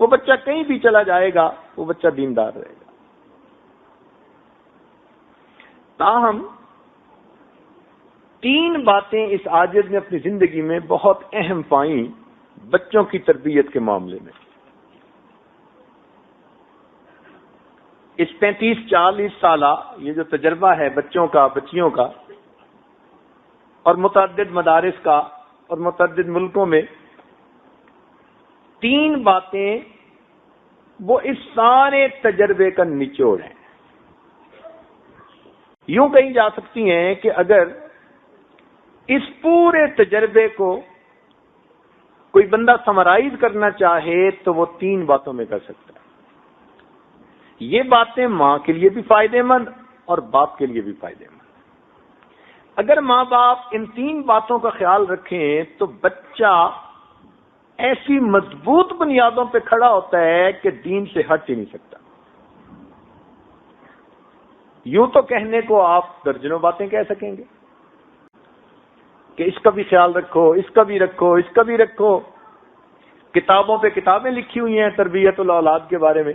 وہ بچہ کہیں بھی چلا جائے گا، وہ بچہ دیندار رہے گا۔ تاہم 3 باتیں اس عاجز نے اپنی زندگی میں بہت اہم پائیں بچوں کی تربیت کے معاملے میں۔ اس 35-40 سالہ یہ جو تجربہ ہے بچوں کا، بچیوں کا، اور متعدد مدارس کا اور متعدد ملکوں میں، 3 باتیں وہ اس سارے تجربے کا نچوڑ ہیں۔ یوں کہی جا سکتی ہیں کہ اگر اس پورے تجربے کو کوئی بندہ سمرائز کرنا چاہے تو وہ 3 باتوں میں کر سکتا ہے۔ یہ باتیں ماں کے لیے بھی فائدے مند اور باپ کے لیے بھی فائدے مند۔ اگر ماں باپ ان 3 باتوں کا خیال رکھیں تو بچہ ایسی مضبوط بنیادوں پہ کھڑا ہوتا ہے کہ دین سے ہٹ ہی نہیں سکتا۔ یوں تو کہنے کو آپ درجنوں باتیں کہہ سکیں گے کہ اس کا بھی خیال رکھو، اس کا بھی رکھو، اس کا بھی رکھو۔ کتابوں پہ کتابیں لکھی ہوئی ہیں تربیت الاولاد کے بارے میں،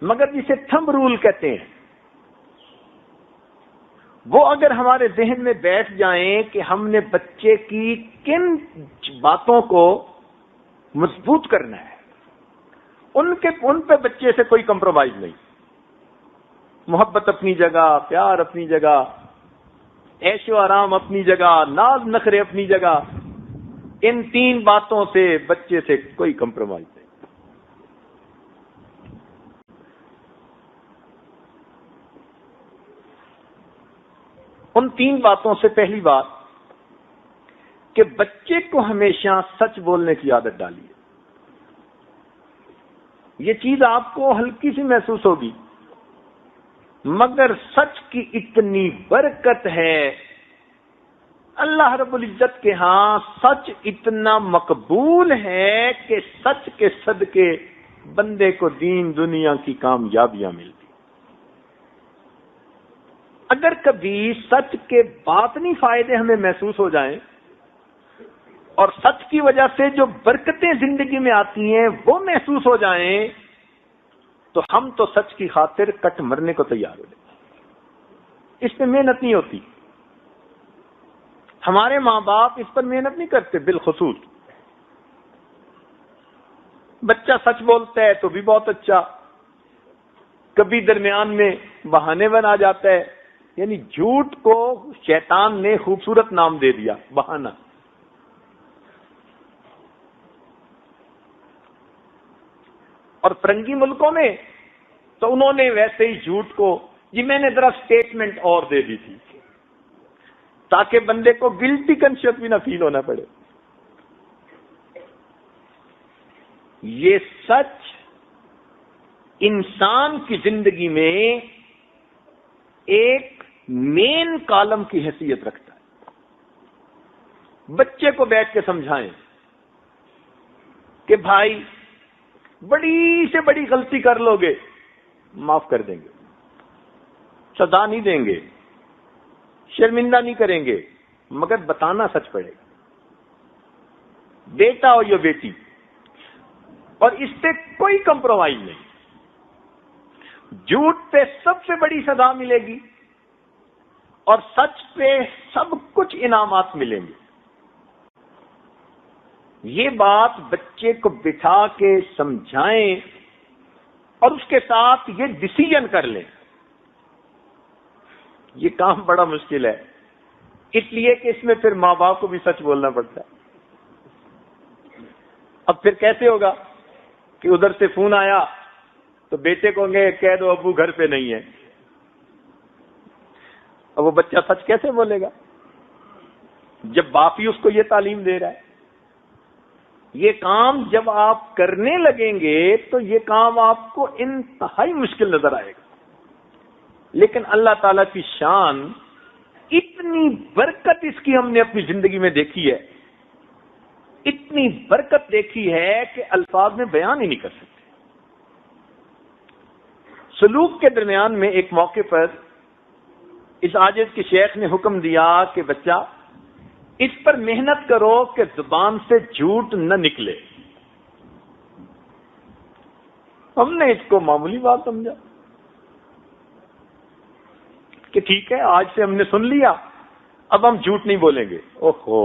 مگر جسے تھمب رول کہتے ہیں وہ اگر ہمارے ذہن میں بیٹھ جائیں کہ ہم نے بچے کی کن باتوں کو مضبوط کرنا ہے، ان پہ بچے سے کوئی کمپرومائز نہیں۔ محبت اپنی جگہ، پیار اپنی جگہ، عیش و آرام اپنی جگہ، ناز نخرے اپنی جگہ، ان 3 باتوں سے بچے سے کوئی کمپرومائز نہیں۔ ان 3 باتوں سے پہلی بات کہ بچے کو ہمیشہ سچ بولنے کی عادت ڈالیے۔ یہ چیز آپ کو ہلکی سی محسوس ہوگی، مگر سچ کی اتنی برکت ہے، اللہ رب العزت کے ہاں سچ اتنا مقبول ہے کہ سچ کے صدقے بندے کو دین دنیا کی کامیابیاں ملتی۔ اگر کبھی سچ کے باطنی فائدے ہمیں محسوس ہو جائیں اور سچ کی وجہ سے جو برکتیں زندگی میں آتی ہیں وہ محسوس ہو جائیں تو ہم تو سچ کی خاطر کٹ مرنے کو تیار ہو جائیں۔ اس پہ محنت نہیں ہوتی، ہمارے ماں باپ اس پر محنت نہیں کرتے۔ بالخصوص بچہ سچ بولتا ہے تو بھی بہت اچھا، کبھی درمیان میں بہانے بنا جاتا ہے، یعنی جھوٹ کو شیطان نے خوبصورت نام دے دیا، بہانہ۔ اور فرنگی ملکوں میں تو انہوں نے ویسے ہی جھوٹ کو، جی میں نے ذرا سٹیٹمنٹ اور دے دی تھی تاکہ بندے کو گلٹی کنشس بھی نہ فیل ہونا پڑے۔ یہ سچ انسان کی زندگی میں ایک مین کالم کی حیثیت رکھتا ہے۔ بچے کو بیٹھ کے سمجھائیں کہ بھائی بڑی سے بڑی غلطی کر لو گے، معاف کر دیں گے، سزا نہیں دیں گے، شرمندہ نہیں کریں گے، مگر بتانا سچ پڑے گا، بیٹا ہو یا بیٹی، اور اس پہ کوئی کمپرومائز نہیں۔ جھوٹ پہ سب سے بڑی سزا ملے گی اور سچ پہ سب کچھ انعامات ملیں گے۔ یہ بات بچے کو بٹھا کے سمجھائیں اور اس کے ساتھ یہ ڈیسیژن کر لیں۔ یہ کام بڑا مشکل ہے، اس لیے کہ اس میں پھر ماں باپ کو بھی سچ بولنا پڑتا ہے۔ اب پھر کیسے ہوگا کہ ادھر سے فون آیا تو بیٹے کو کہہ دو ابو گھر پہ نہیں ہے، اب وہ بچہ سچ کیسے بولے گا جب باپ ہی اس کو یہ تعلیم دے رہا ہے؟ یہ کام جب آپ کرنے لگیں گے تو یہ کام آپ کو انتہائی مشکل نظر آئے گا، لیکن اللہ تعالی کی شان، اتنی برکت اس کی ہم نے اپنی زندگی میں دیکھی ہے، اتنی برکت دیکھی ہے کہ الفاظ میں بیان ہی نہیں کر سکتے۔ سلوک کے درمیان میں ایک موقع پر اس عاجز کے شیخ نے حکم دیا کہ بچہ اس پر محنت کرو کہ زبان سے جھوٹ نہ نکلے۔ ہم نے اس کو معمولی بات سمجھا کہ ٹھیک ہے آج سے ہم نے سن لیا، اب ہم جھوٹ نہیں بولیں گے۔ اوہو،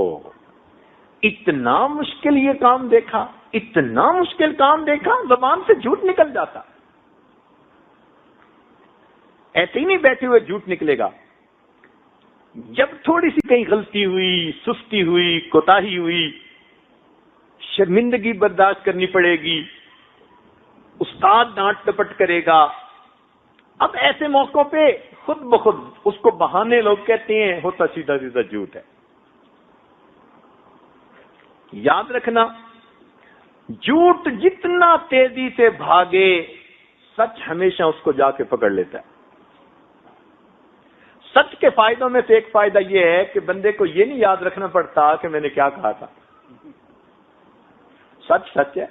اتنا مشکل یہ کام دیکھا، اتنا مشکل کام دیکھا، زبان سے جھوٹ نکل جاتا۔ ایسے ہی نہیں بیٹھے ہوئے جھوٹ نکلے گا، جب تھوڑی سی کہیں غلطی ہوئی، سستی ہوئی، کوتاہی ہوئی، شرمندگی برداشت کرنی پڑے گی، استاد ڈانٹ ڈپٹ کرے گا۔ اب ایسے موقعوں پہ خود بخود اس کو بہانے لوگ کہتے ہیں، ہوتا سیدھا سیدھا جھوٹ ہے۔ یاد رکھنا، جھوٹ جتنا تیزی سے بھاگے، سچ ہمیشہ اس کو جا کے پکڑ لیتا ہے۔ سچ کے فائدوں میں سے ایک فائدہ یہ ہے کہ بندے کو یہ نہیں یاد رکھنا پڑتا کہ میں نے کیا کہا تھا، سچ سچ ہے۔